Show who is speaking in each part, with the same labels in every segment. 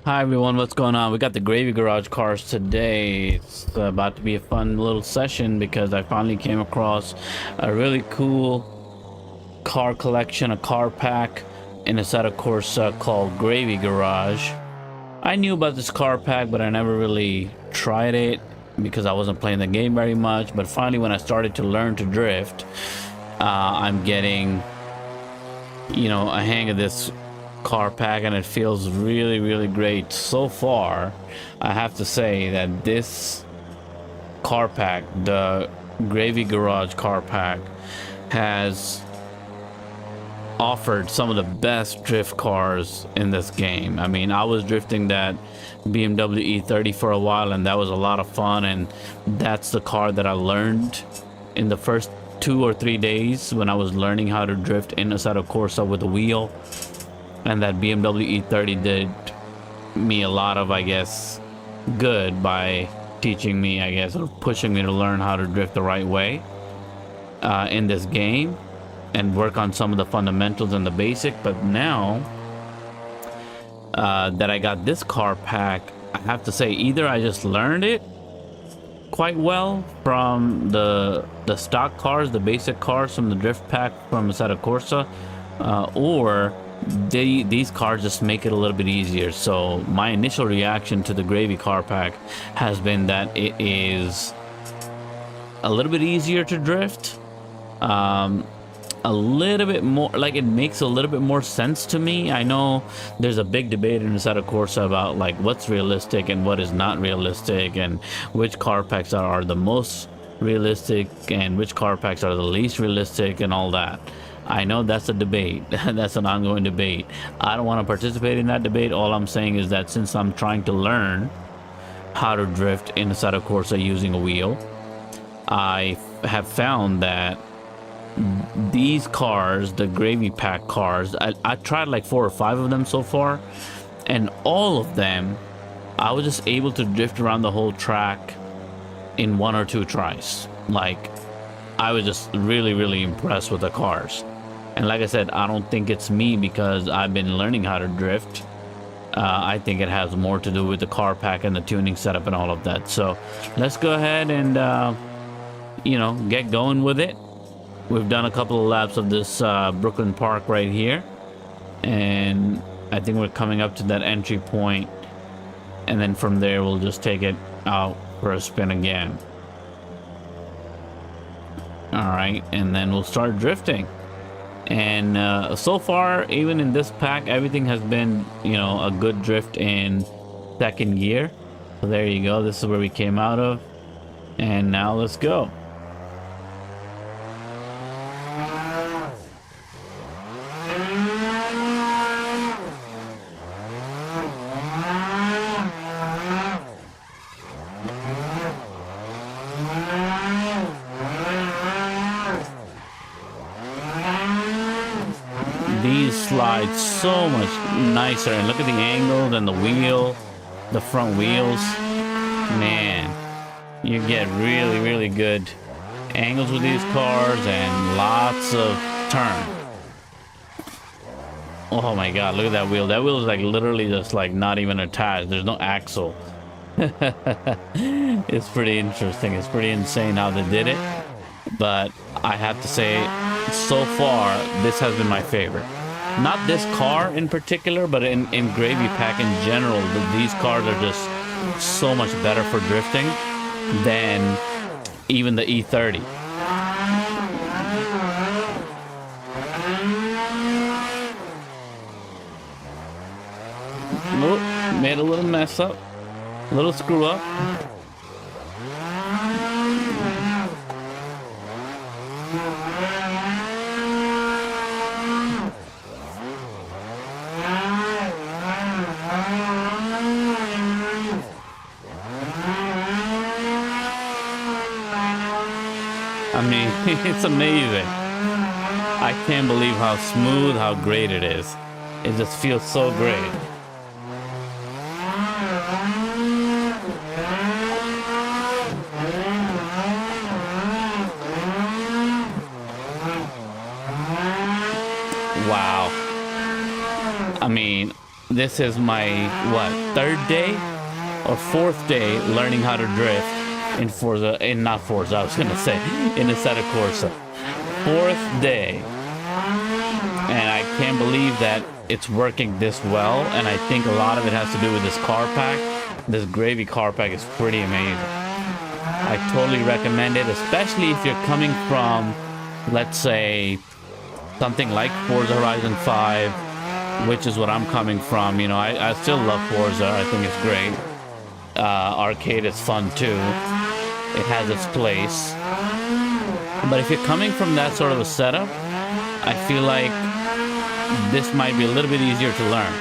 Speaker 1: Hi everyone, what's going on? We got the Gravy Garage cars today. It's about to be a fun little session because I finally came across a really cool car collection, a car pack in Assetto Corsa called Gravy Garage. I knew about this car pack, but I never really tried it because I wasn't playing the game very much. But finally, when I started to learn to drift, I'm getting, a hang of this car pack, and it feels really great so far. I have to say that this car pack, the Gravy Garage car pack, has offered some of the best drift cars in this game. I mean, I was drifting that BMW E30 for a while, and that was a lot of fun, and that's the car that I learned in the first 2 or 3 days when I was learning how to drift in Assetto Corsa with a wheel. And that BMW E30 did me a lot of, I guess, good by teaching me, I guess, or pushing me to learn how to drift the right way in this game and work on some of the fundamentals and the basic. But now that I got this car pack, I have to say either I just learned it quite well from the stock cars, the basic cars from the drift pack from Assetto Corsa, or these cars just make it a little bit easier. So my initial reaction to the Gravy car pack has been that it is a little bit easier to drift, a little bit more, like, it makes a little bit more sense to me. I know there's a big debate in Assetto Corsa about like what's realistic and what is not realistic, and which car packs are the most realistic and which car packs are the least realistic and all that. I know that's a debate. That's an ongoing debate. I don't want to participate in that debate. All I'm saying is that since I'm trying to learn how to drift in Assetto Corsa using a wheel, I have found that these cars, the Gravy Pack cars, I tried like 4 or 5 of them so far, and all of them, I was just able to drift around the whole track in 1 or 2 tries. Like, I was just really impressed with the cars. And like I said, I don't think it's me because I've been learning how to drift. I think it has more to do with the car pack and the tuning setup and all of that. So let's go ahead and, get going with it. We've done a couple of laps of this Brooklyn Park right here. And I think we're coming up to that entry point. And then from there, we'll just take it out for a spin again. All right, and then we'll start drifting. And so far, even in this pack, everything has been, a good drift in second gear. So there you go. This is where we came out of. And now let's go. These slide so much nicer, and look at the angles and the wheel, the front wheels. Man, you get really good angles with these cars and lots of turn. Oh my god, look at that wheel. That wheel is like literally just like not even attached. There's no axle. It's pretty interesting. It's pretty insane how they did it. But I have to say, so far, this has been my favorite. Not this car in particular, but in Gravy Pack in general, these cars are just so much better for drifting than even the E30. Oh, made a little mess up, a little screw up. I mean, it's amazing. I can't believe how smooth, how great it is. It just feels so great. Wow. I mean, this is my, what, third day or fourth day learning how to drift in Forza, not Forza, I was gonna say, in Assetto Corsa. Fourth day. And I can't believe that it's working this well, and I think a lot of it has to do with this car pack. This gravy car pack is pretty amazing. I totally recommend it, especially if you're coming from, let's say, something like Forza Horizon 5, which is what I'm coming from. You know, I still love Forza. I think it's great. Arcade is fun too. It has its place. But if you're coming from that sort of a setup, I feel like this might be a little bit easier to learn.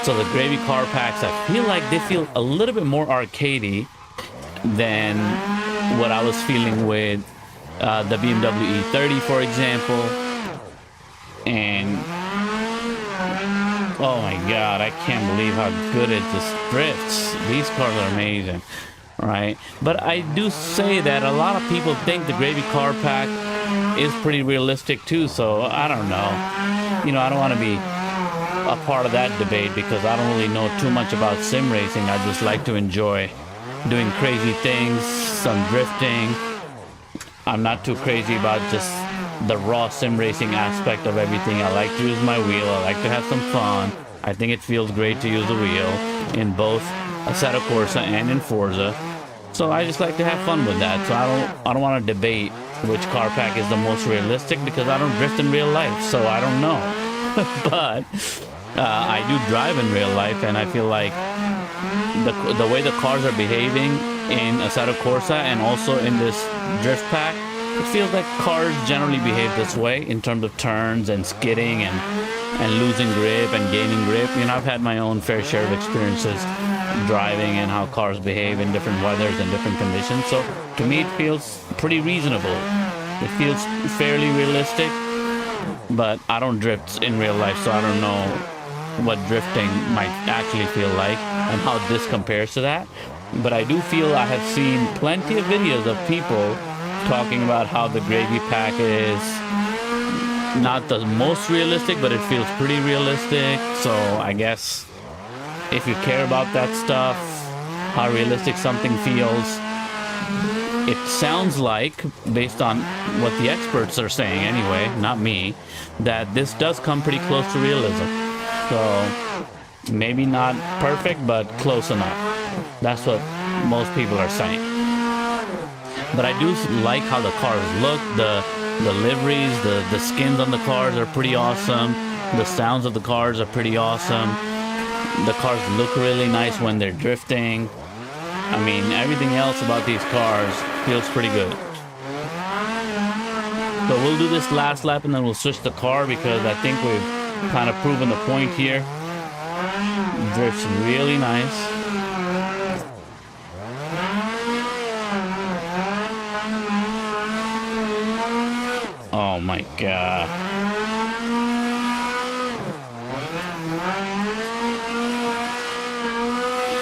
Speaker 1: So the gravy car packs, I feel like they feel a little bit more arcadey than what I was feeling with the BMW E30, for example. And oh my god, I can't believe how good it just drifts. These cars are amazing, right? But I do say that a lot of people think the gravy car pack is pretty realistic too, so I don't know. You know, I don't want to be a part of that debate because I don't really know too much about sim racing. I just like to enjoy doing crazy things, some drifting. I'm not too crazy about just the raw sim racing aspect of everything. I like to use my wheel. I like to have some fun. I think it feels great to use the wheel in both Assetto Corsa and in Forza. So I just like to have fun with that. So I don't want to debate which car pack is the most realistic because I don't drift in real life, so I don't know. But I do drive in real life, and I feel like the way the cars are behaving in Assetto Corsa and also in this drift pack, it feels like cars generally behave this way in terms of turns and skidding and losing grip and gaining grip. You know, I've had my own fair share of experiences driving and how cars behave in different weathers and different conditions. So to me, it feels pretty reasonable. It feels fairly realistic, but I don't drift in real life, so I don't know what drifting might actually feel like and how this compares to that. But I do feel I have seen plenty of videos of people talking about how the gravy pack is not the most realistic, but it feels pretty realistic. So I guess if you care about that stuff, how realistic something feels, it sounds like, based on what the experts are saying anyway, not me, that this does come pretty close to realism. So maybe not perfect, but close enough. That's what most people are saying. But I do like how the cars look. The liveries, the skins on the cars are pretty awesome. The sounds of the cars are pretty awesome. The cars look really nice when they're drifting. I mean, everything else about these cars feels pretty good. So we'll do this last lap and then we'll switch the car because I think we've kind of proven the point here. Drifts really nice. Oh my god.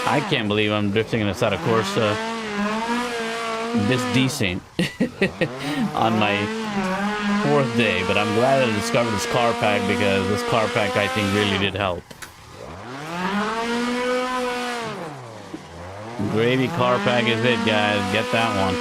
Speaker 1: I can't believe I'm drifting in a Assetto Corsa this decent on my fourth day, but I'm glad I discovered this car pack because this car pack I think really did help. Gravy car pack is it, guys. Get that one.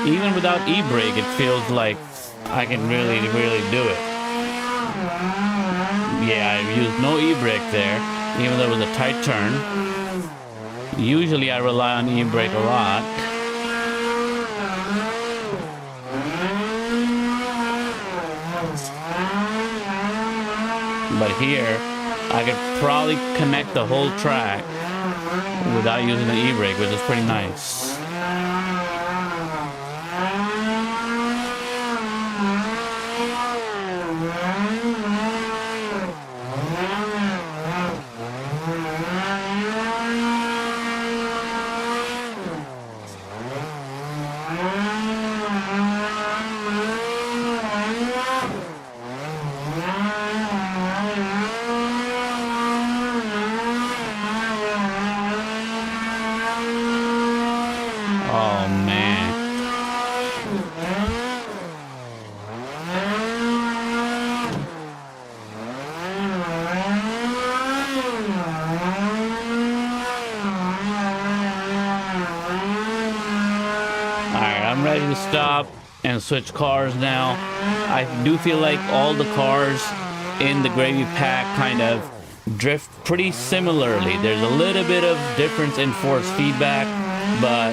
Speaker 1: Even without e-brake, it feels like I can really do it. Yeah, I've used no e-brake there, even though it was a tight turn. Usually I rely on e-brake a lot. But here, I could probably connect the whole track without using the e-brake, which is pretty nice. stop and switch cars now. I do feel like all the cars in the gravy pack kind of drift pretty similarly. There's a little bit of difference in force feedback, but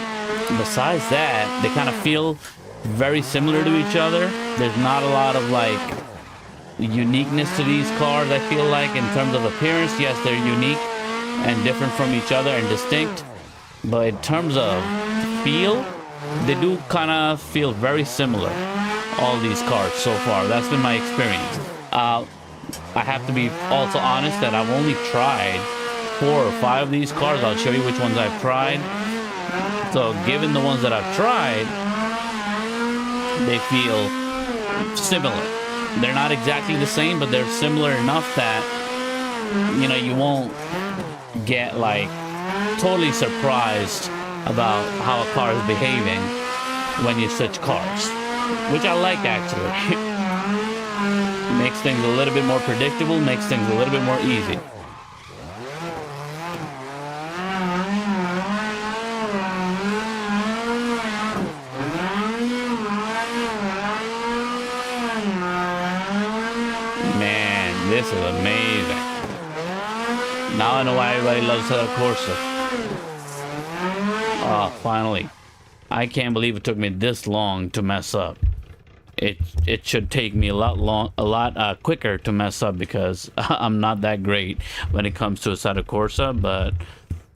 Speaker 1: besides that, they kind of feel very similar to each other. There's not a lot of like uniqueness to these cars. I feel like in terms of appearance, yes, they're unique and different from each other and distinct, but in terms of feel, they do kind of feel very similar, all these cars so far. That's been my experience. I have to be also honest that I've only tried 4 or 5 of these cars. I'll show you which ones I've tried. So given the ones that I've tried, they feel similar. They're not exactly the same, but they're similar enough that, you know, you won't get like totally surprised about how a car is behaving when you switch cars, which I like actually. Makes things a little bit more predictable, makes things a little bit more easy. Man, this is amazing. Now I know why everybody loves Assetto Corsa. Oh, finally. I can't believe it took me this long to mess up. It should take me a lot quicker to mess up, because I'm not that great when it comes to Assetto Corsa, but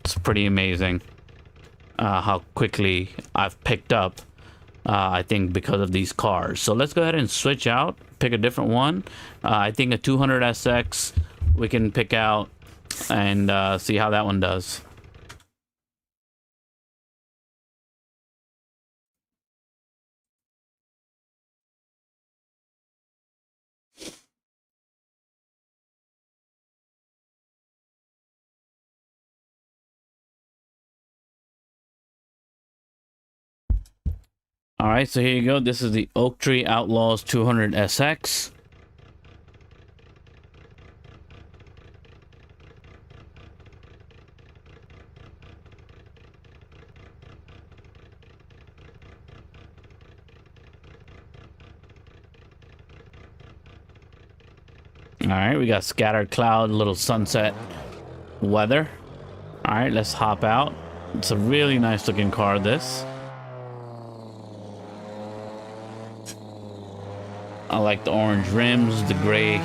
Speaker 1: it's pretty amazing how quickly I've picked up, I think, because of these cars. So let's go ahead and switch out, pick a different one. I think a 200 SX we can pick out and see how that one does. All right, so here you go. This is the Oak Tree Outlaws 200 SX. All right, we got scattered cloud, little sunset weather. All right, let's hop out. It's a really nice looking car, this. I like the orange rims, the gray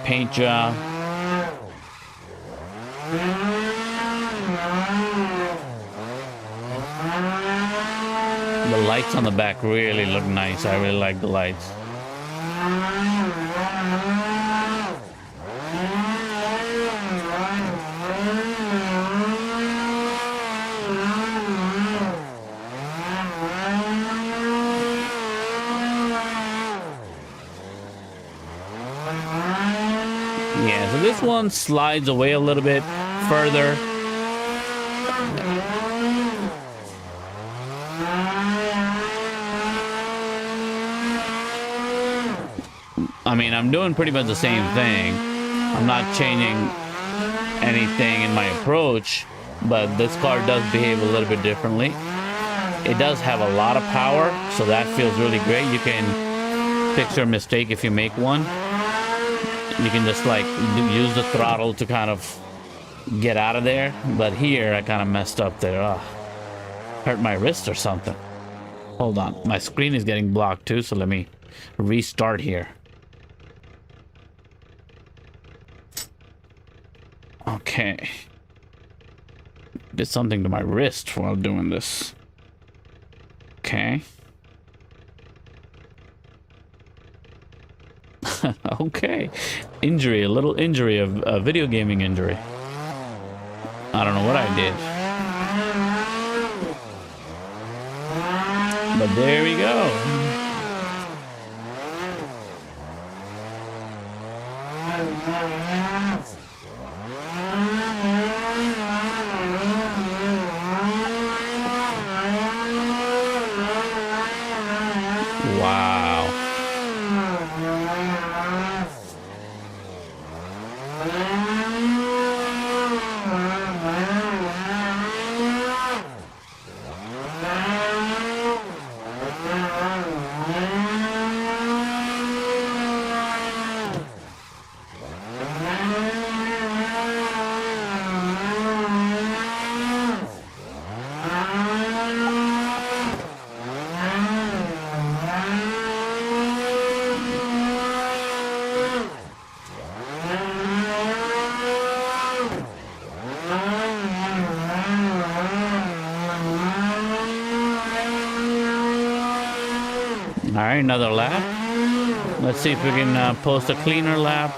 Speaker 1: paint job. The lights on the back really look nice. I really like the lights. Yeah, so this one slides away a little bit further. I mean, I'm doing pretty much the same thing. I'm not changing anything in my approach, but this car does behave a little bit differently. It does have a lot of power, so that feels really great. You can fix your mistake if you make one. You can just like use the throttle to kind of get out of there. But here I kind of messed up there. Oh, hurt my wrist or something. Hold on, my screen is getting blocked too, so let me restart here. Okay, did something to my wrist while doing this. Okay. Okay, injury, a little injury, a video gaming injury. I don't know what I did, but there we go. Wow. another lap. Let's see if we can post a cleaner lap.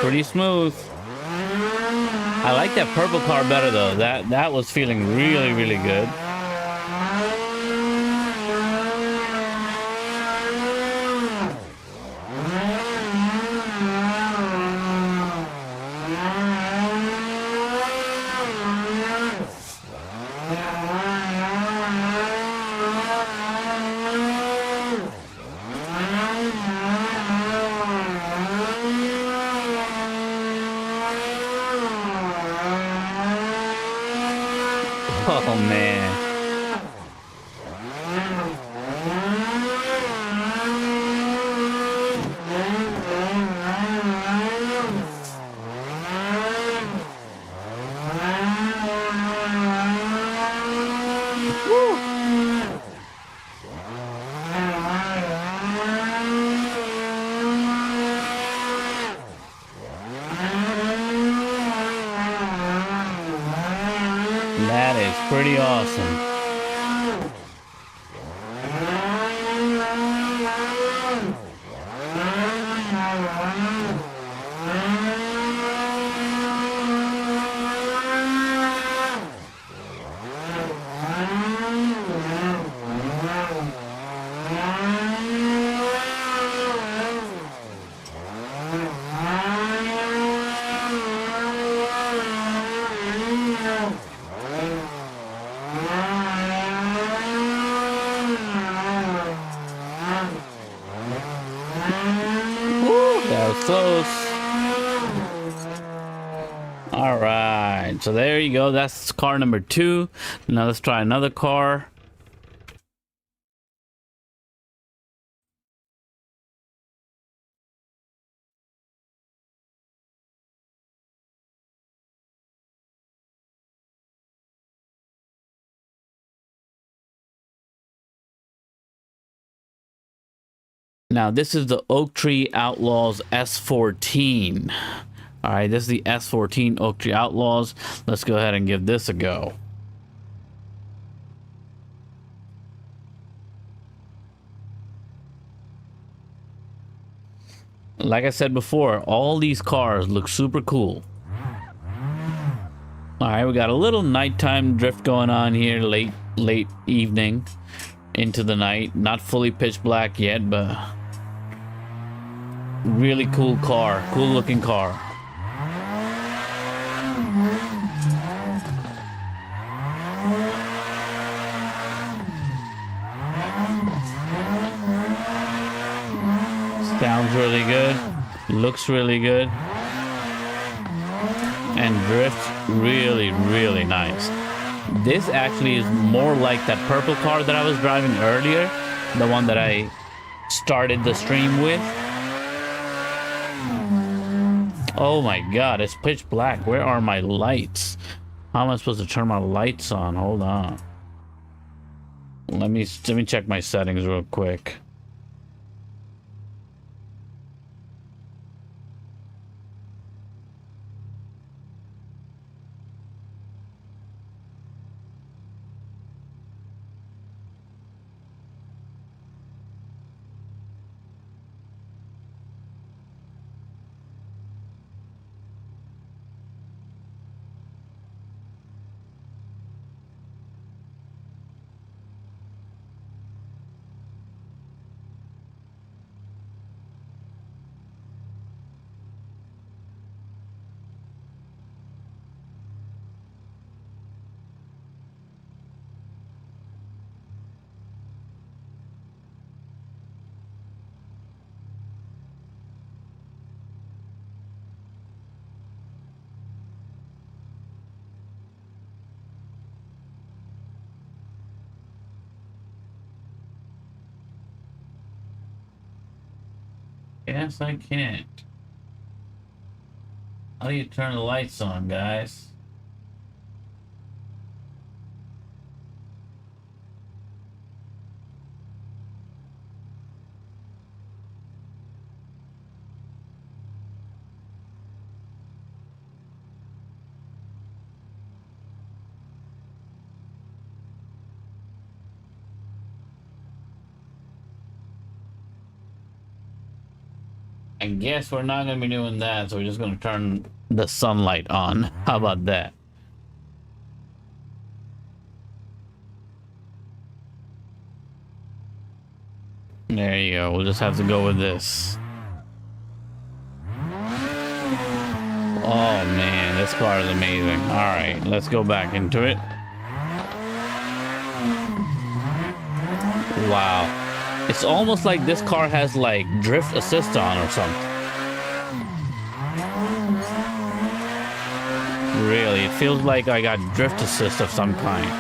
Speaker 1: Pretty smooth. I like that purple car better though. That was feeling really, really good. Oh man. That is pretty awesome. That was close. All right, so there you go. That's car number 2. Now let's try another car. Now this is the Oak Tree Outlaws S14. All right, this is the S14 Oak Tree Outlaws. Let's go ahead and give this a go. Like I said before, all these cars look super cool. All right, we got a little nighttime drift going on here, late evening into the night. Not fully pitch black yet, but really cool car, cool looking car. Sounds really good, looks really good, and drifts really, really nice. This actually is more like that purple car that I was driving earlier, the one that I started the stream with. Oh my god, it's pitch black. Where are my lights? How am I supposed to turn my lights on? Hold on. Let me check my settings real quick. Yes, I can't. How do you turn the lights on, guys? I guess we're not gonna be doing that, so we're just gonna turn the sunlight on. How about that? There you go. We'll just have to go with this. Oh man, this car is amazing. All right, let's go back into it. Wow. It's almost like this car has like drift assist on or something. Really, it feels like I got drift assist of some kind.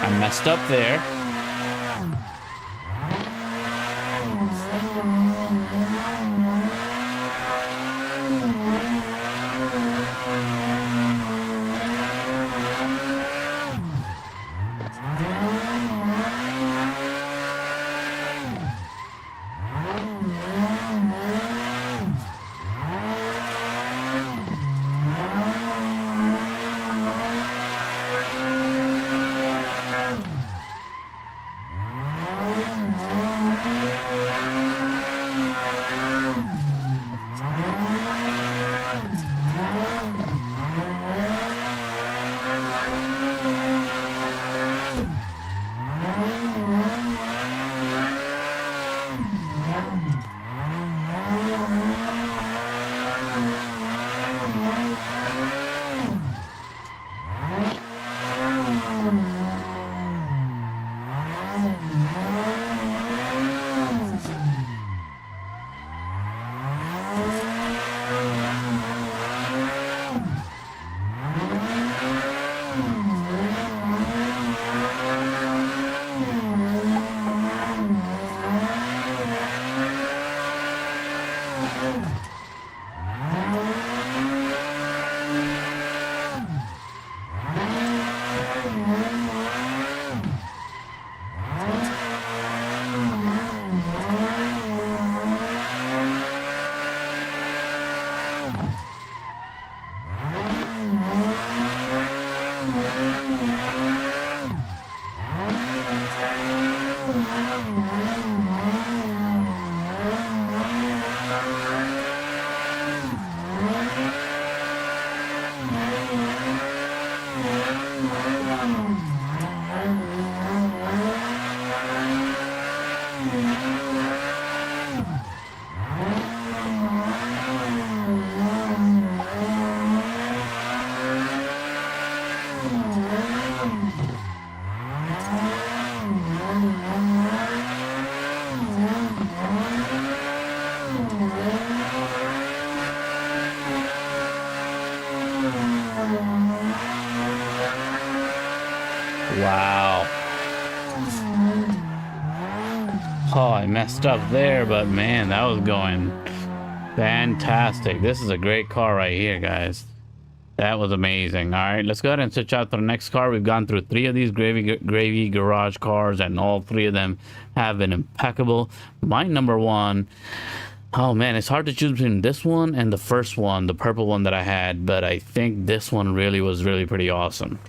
Speaker 1: I messed up there. Wow. Oh, I messed up there, but man, that was going fantastic. This is a great car right here, guys. That was amazing. All right, let's go ahead and switch out to the next car. We've gone through 3 of these gravy garage cars, and all 3 of them have been impeccable. My number one, oh man, it's hard to choose between this one and the first one, the purple one that I had, but I think this one really was pretty awesome.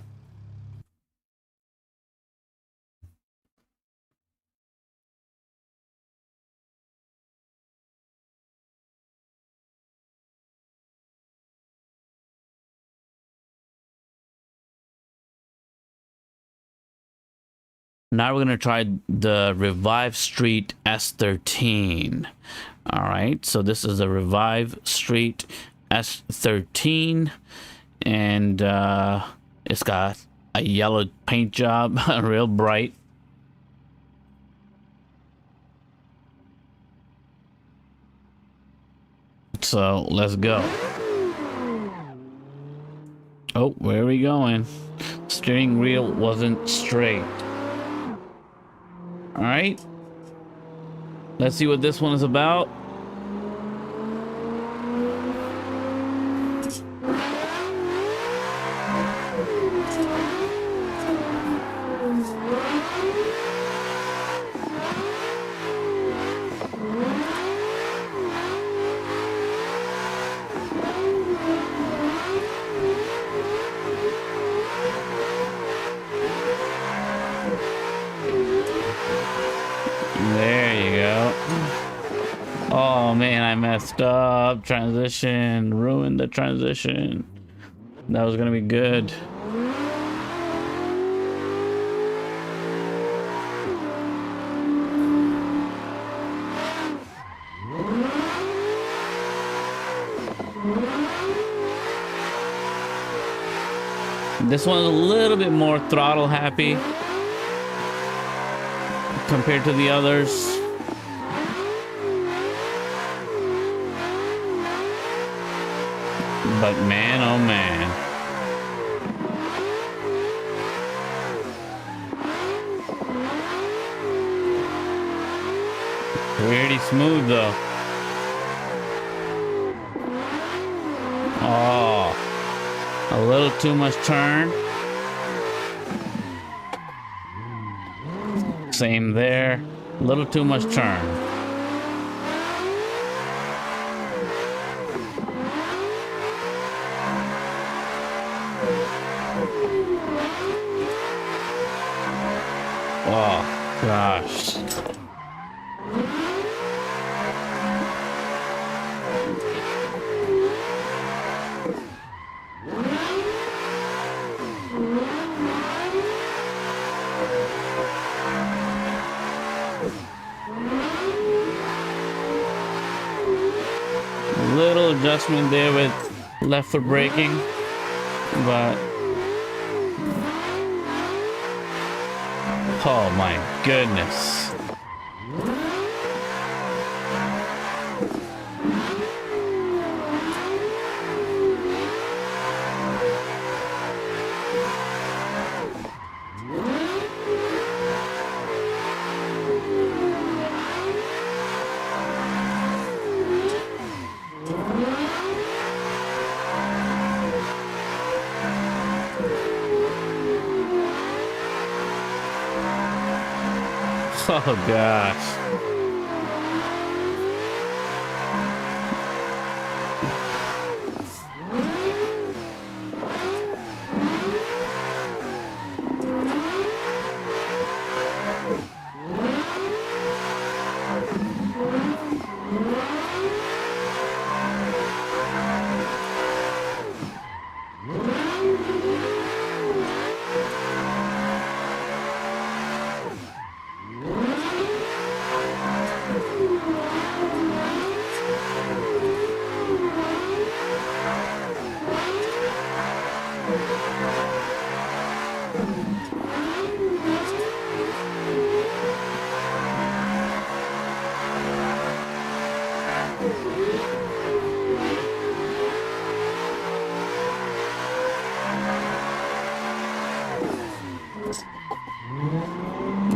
Speaker 1: Now we're going to try the Revive Street S13. All right, so this is a Revive Street S13, and it's got a yellow paint job, real bright. So let's go. Oh, where are we going? Steering wheel wasn't straight. All right. Let's see what this one is about. There you go. Oh man, I messed up. Transition. Ruined the transition. That was gonna be good. This one's a little bit more throttle happy compared to the others. But man, oh man. Pretty smooth though. Oh, a little too much turn. Same there. A little too much turn. Oh, gosh. Little adjustment there with left foot braking, but oh my goodness. Oh gosh.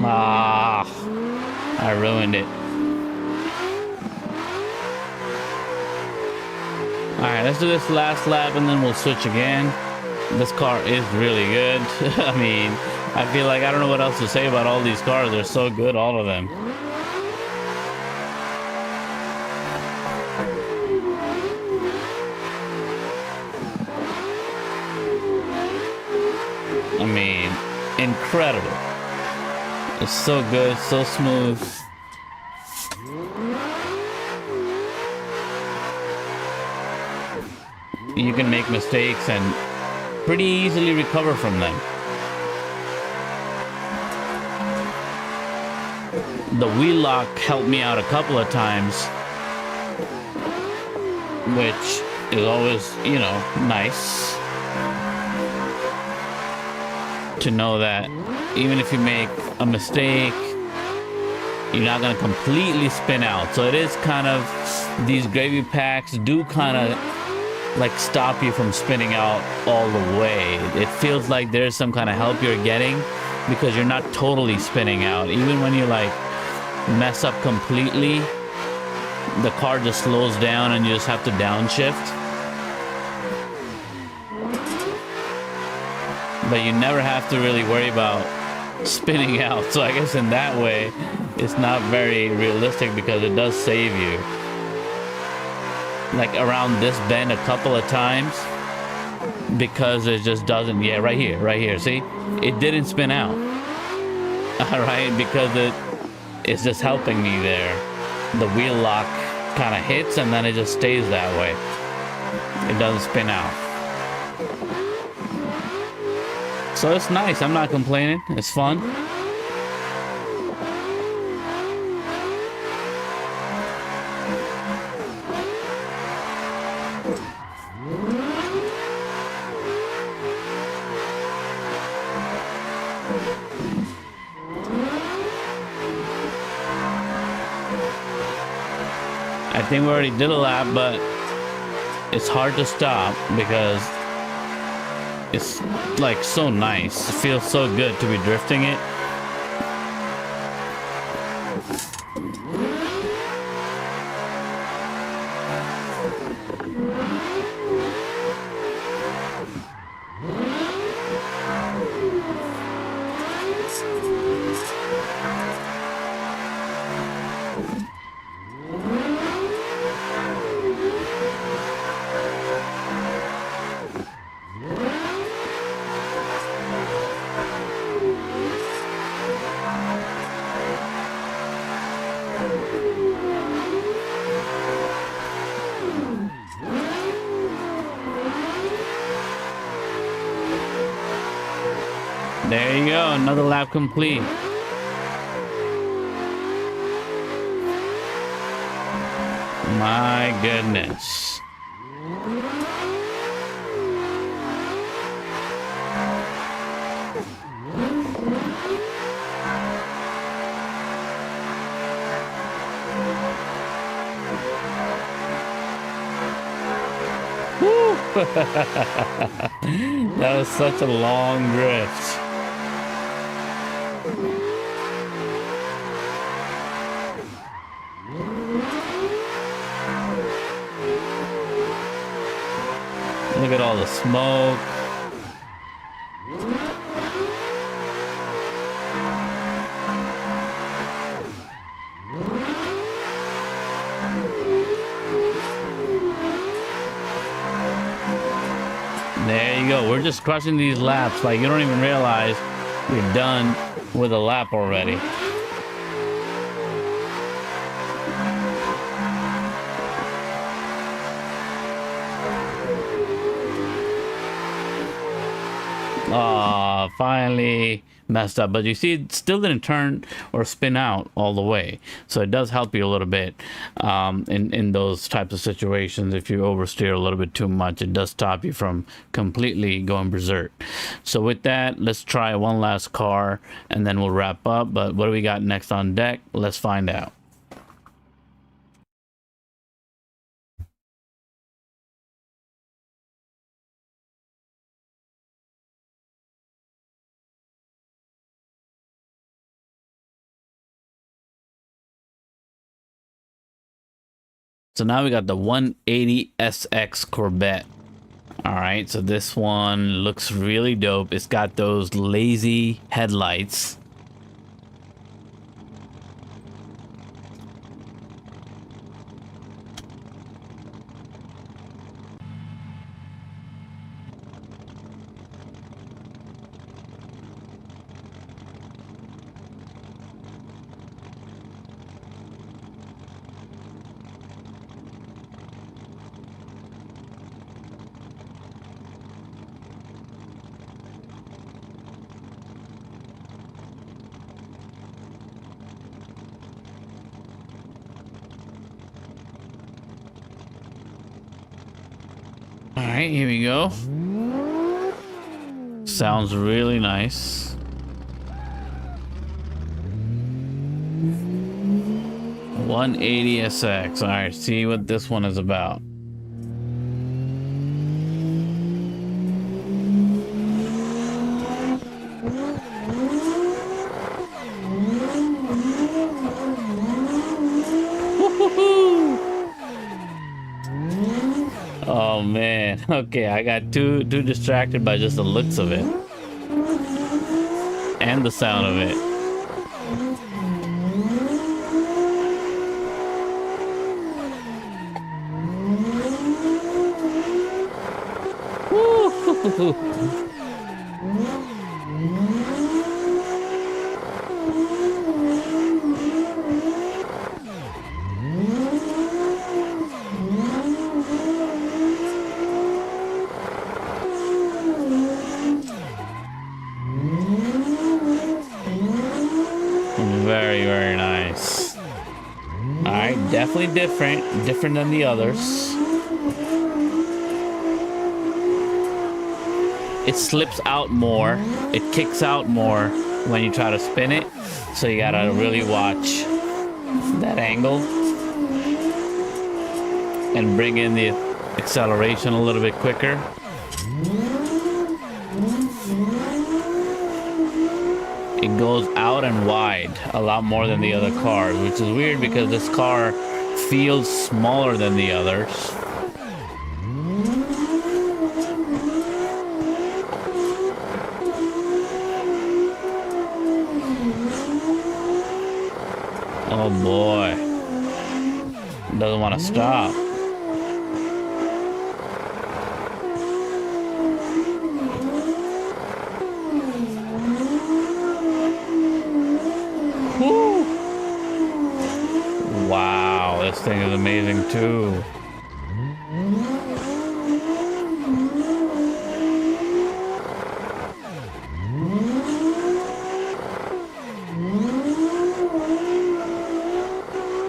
Speaker 1: Ah, I ruined it. All right, let's do this last lap and then we'll switch again. This car is really good. I mean, I feel like I don't know what else to say about all these cars. They're so good, all of them. I mean, incredible. It's so good, so smooth. You can make mistakes and pretty easily recover from them. The wheel lock helped me out a couple of times, which is always, you know, nice to know that even if you make a mistake you're not gonna completely spin out. So it is kind of, these gravy packs do kind of like stop you from spinning out all the way. It feels like there's some kind of help you're getting because you're not totally spinning out. Even when you like mess up completely, the car just slows down and you just have to downshift. But you never have to really worry about spinning out. So I guess in that way, it's not very realistic because it does save you. Like around this bend a couple of times, because it just doesn't, yeah, right here, see? It didn't spin out. All right, because it's just helping me there. The wheel lock kind of hits and then it just stays that way. It doesn't spin out. So it's nice. I'm not complaining. It's fun. I think we already did a lap, but it's hard to stop because it's like so nice. It feels so good to be drifting it. There you go, another lap complete. My goodness. Woo! That was such a long drift. Look at all the smoke. There you go. We're just crushing these laps. Like you don't even realize you're done with a lap already. Ah, finally messed up. But you see, it still didn't turn or spin out all the way. So it does help you a little bit in those types of situations. If you oversteer a little bit too much, it does stop you from completely going berserk. So with that, let's try one last car and then we'll wrap up. But what do we got next on deck? Let's find out. So now we got the 180 SX Corvette. All right, so this one looks really dope. It's got those lazy headlights. All right, here we go. Sounds really nice. 180SX. All right, see what this one is about. Oh man. Okay, I got too distracted by just the looks of it and the sound of it. Woo! Very, very nice. All right, definitely different than the others. It slips out more. It kicks out more when you try to spin it. So you gotta really watch that angle and bring in the acceleration a little bit quicker. It goes out and wide a lot more than the other cars, which is weird because this car feels smaller than the others. Oh boy. Doesn't want to stop. Woo! Wow, this thing is amazing too.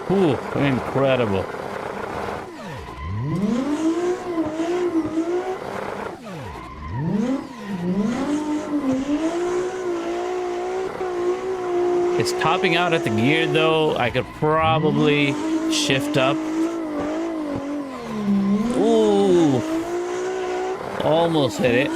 Speaker 1: Ooh, incredible. It's topping out at the gear though. I could probably shift up. Ooh, almost hit it.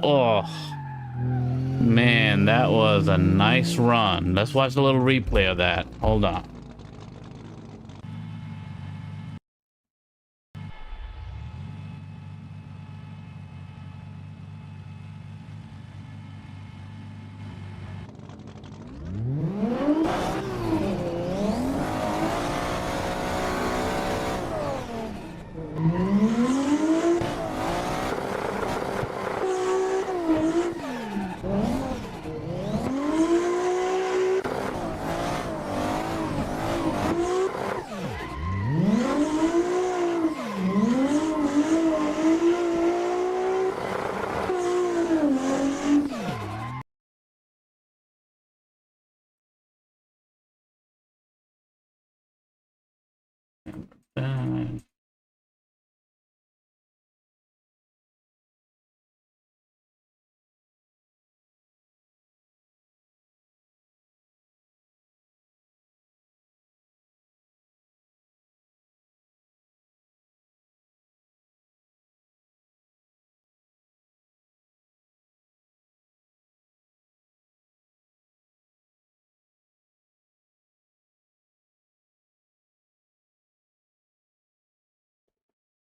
Speaker 1: Oh, man, that was a nice run. Let's watch a little replay of that. Hold on.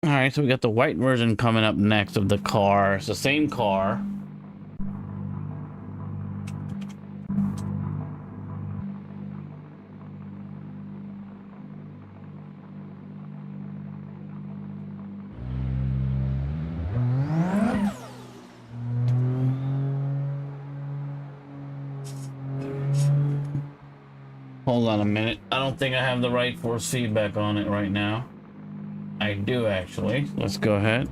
Speaker 1: All right, so we got the white version coming up next of the car. It's the same car. Hold on a minute. I don't think I have the right force feedback on it right now. I do actually. Let's go ahead.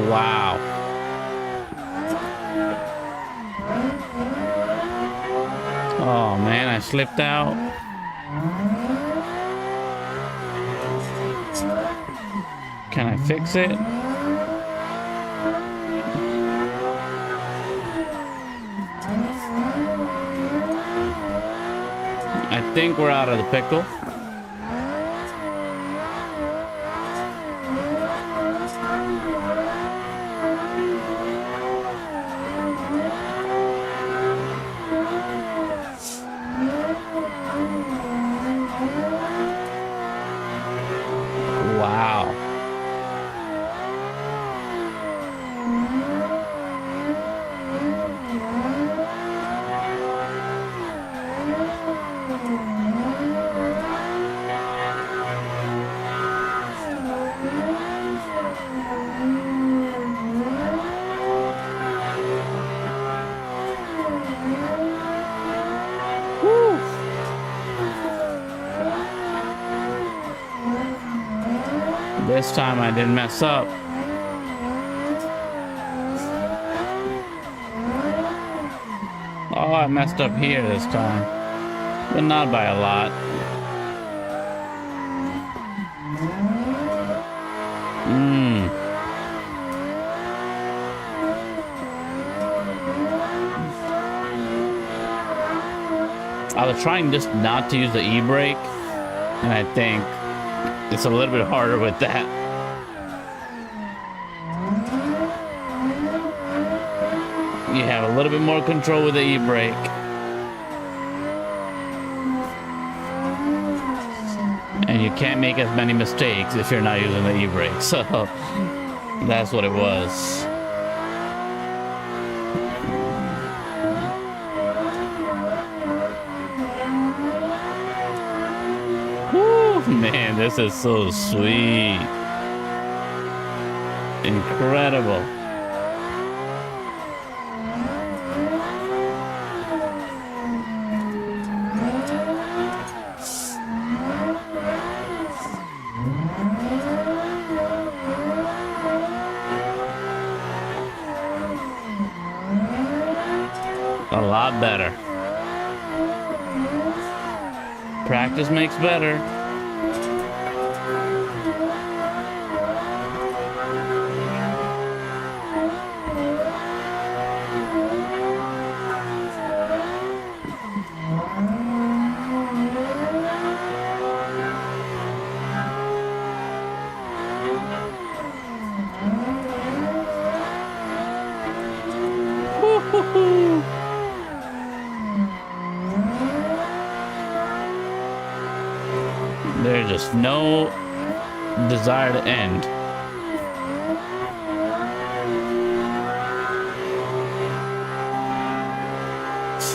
Speaker 1: Wow. Oh man, I slipped out. Can I fix it? I think we're out of the pickle. Wow. This time I didn't mess up. Oh, I messed up here this time, but not by a lot. I was trying just not to use the e-brake, and I think it's a little bit harder with that. You have a little bit more control with the e-brake. And you can't make as many mistakes if you're not using the e-brake. So that's what it was. Man, this is so sweet. Incredible. A lot better. Practice makes better. Woohoo! There's just no desire to end.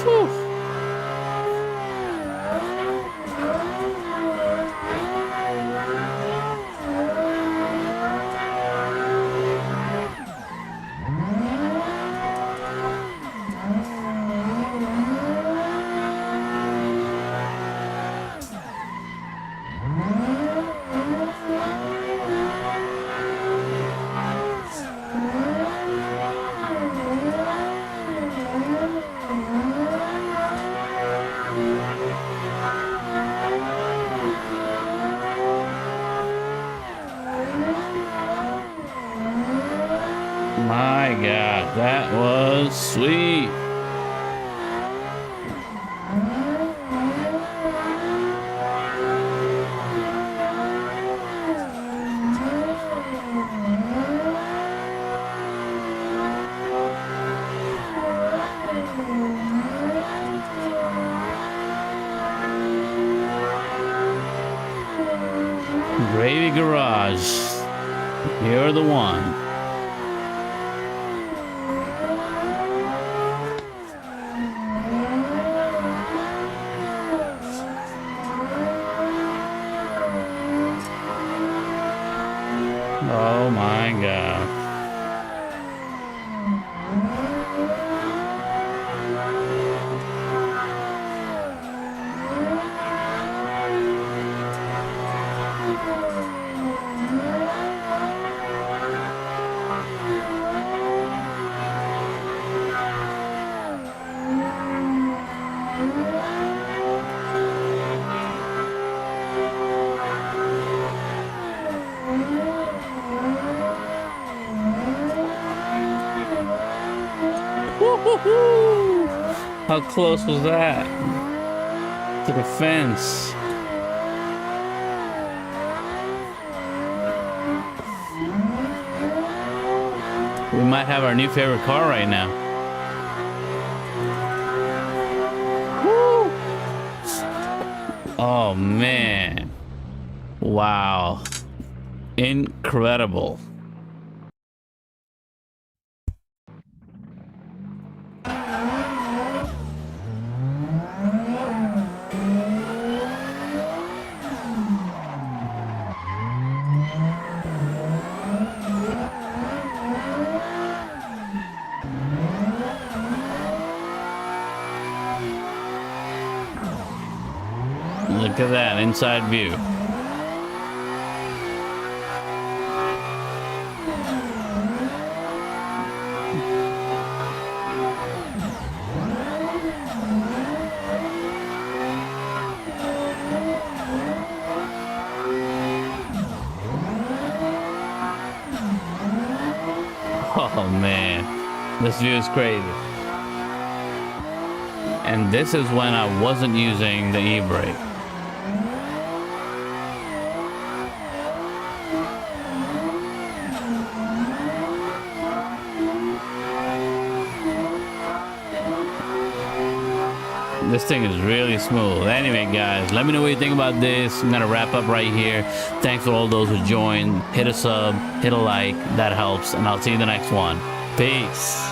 Speaker 1: Whew. My God, that was sweet. Gravy Garage, you're the one. Oh my God. Woo-hoo-hoo! How close was that to the fence? We might have our new favorite car right now. Woo! Oh man. Wow. Incredible. Look at that inside view. Oh man, this view is crazy. And this is when I wasn't using the e-brake. This thing is really smooth. Anyway, guys, let me know what you think about this. I'm gonna wrap up right here. Thanks for all those who joined. Hit a sub, hit a like, that helps, and I'll see you in the next one. Peace.